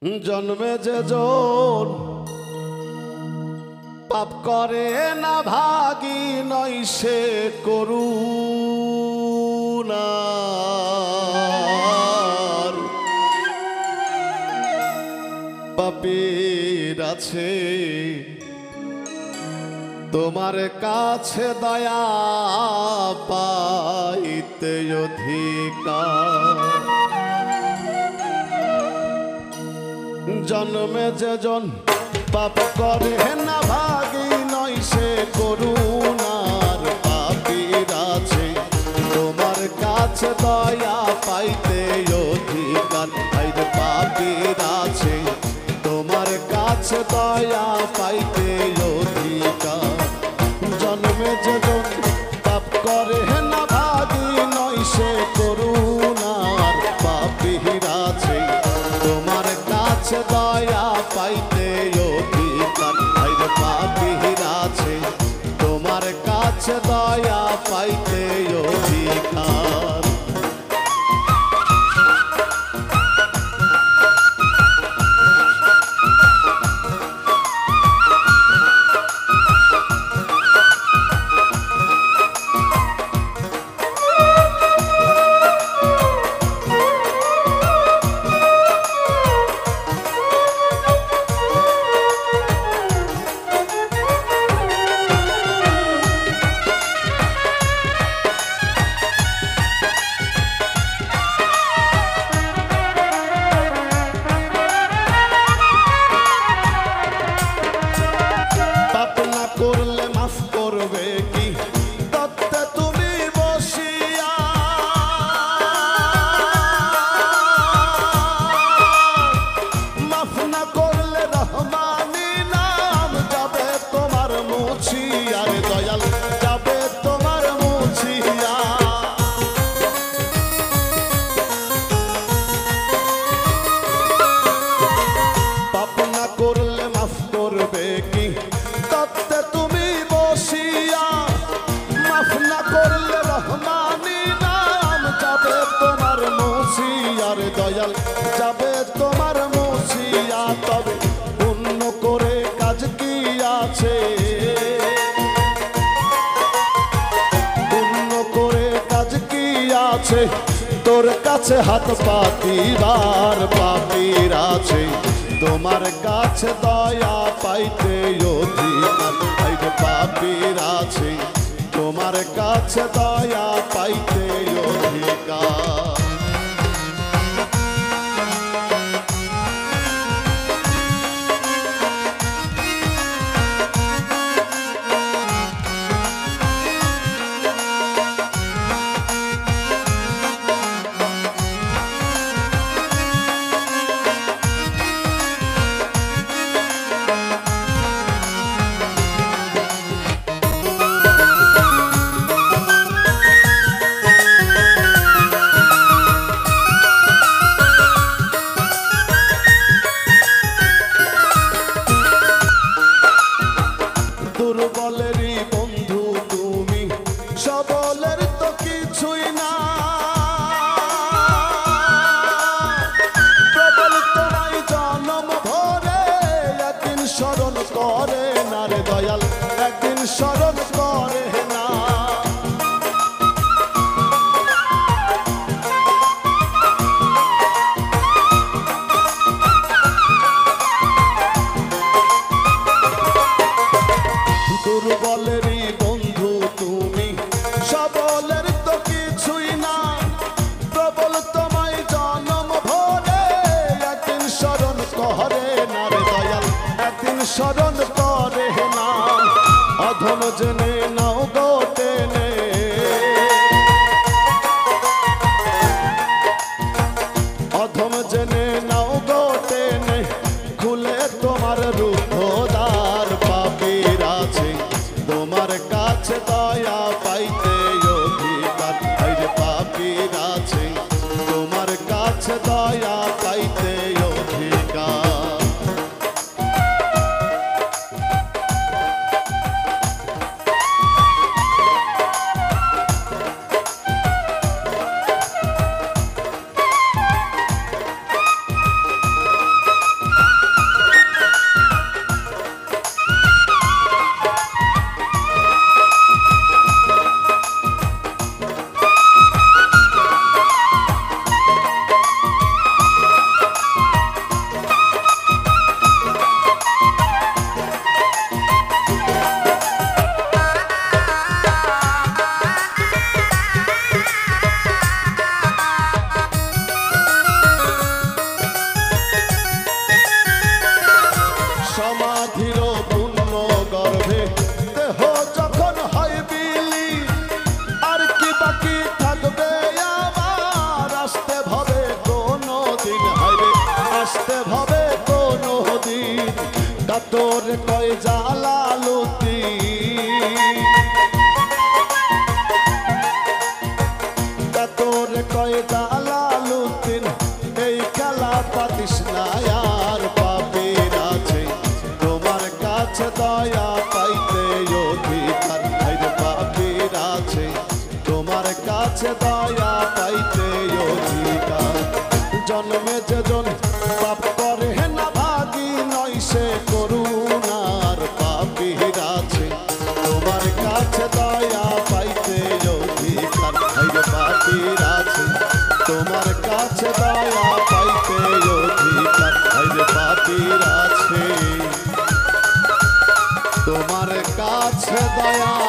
জন্মে যে জন পাপ করে না ভাগী নয় সে করুণার পাপীর আছে তোমার কাছে দয়া পাইতে অধিকার। জন্মে যে জন পাপ করে না ভাগী নয় সে করুণার পাপীর আছে তোমার কাছে দয়া পাইতে অধিকার। আইরে পাপীর আছে তোমার কাছে দয়া পাইতে অধিকার। জন্মে যে জন পাপ করে না ভাগী নয় সে করুণার পাপীর আছে তোমার কাছে দয়া পাইতে অধিকার। আইরে পাপীর আছে তোমার কাছে দয়া পাইতে অধিকার। করলে মাফ করবে কি তত্ত্বে তুমি বসিয়া, মাফ না করলে রহমানি নাম যাবে তোমার মুছিয়া। রে দয়াল যাবে তোমার মুছিয়া। পাপ না করলে মাফ করবে কি তত্ত্বে তুমি বসিয়া, মাফ না করলে রহমানি নাম যাবে তোমার মুছিয়া। রে দয়াল যাবে তোমার মুছিয়া। তবে পুণ্য করে কাজ কি আছে, পুণ্য করে কাজ কি আছে তোর কাছে হাত পাতিবার পাপীর আছে তোমার কাছে দয়া পাইতে অধিকার। আইরে পাপীর আছে তোমার কাছে দয়া পাইতে অধিকার। দুর্বলেরই বন্ধু তুমি সবলের তো কিছুই না, প্রবল তোমায় জনম ভরে একদিন স্মরণ করে না। রে দয়াল একদিন স্মরণ করে না। দুর্বলেরই বন্ধু তুমি সবলের তো কিছুই না, প্রবল তোমায় জনম ভরে একদিন স্মরণ করে না। রে দয়াল একদিন স্মরণ করে না। অধম জেনে নাও গো টেনে, অধম জেনে নাও গো টেনে খুলে তোমার রুদ্ধদ্বার পাপীর আছে তোমার কাছে দয়া পাইতে অধিকার। আইরে পাপীর আছে তোমার কাছে দয়া পাইতে অধিকার। আসতে ভাবে কোনো দিন কাতর কয় জালালুদ্দিন কাতর কয় জালালুদ্দিন এই খেলা পাতিস না আর পাপের আছে তোমার কাছে দয়া পাইতে অধিকার হাইরে পাপের আছে তোমার কাছে দয়া পাইতে অধিকার জন্মে যেজন পাপ করে না ভাগী নয় সে করুণার পাপীর আছে তোমার কাছে দয়া পাইতে অধিকার হাইরে পাপীর আছে তোমার কাছে দয়া পাইতে অধিকার হাইরে পাপীর আছে তোমার কাছে দয়া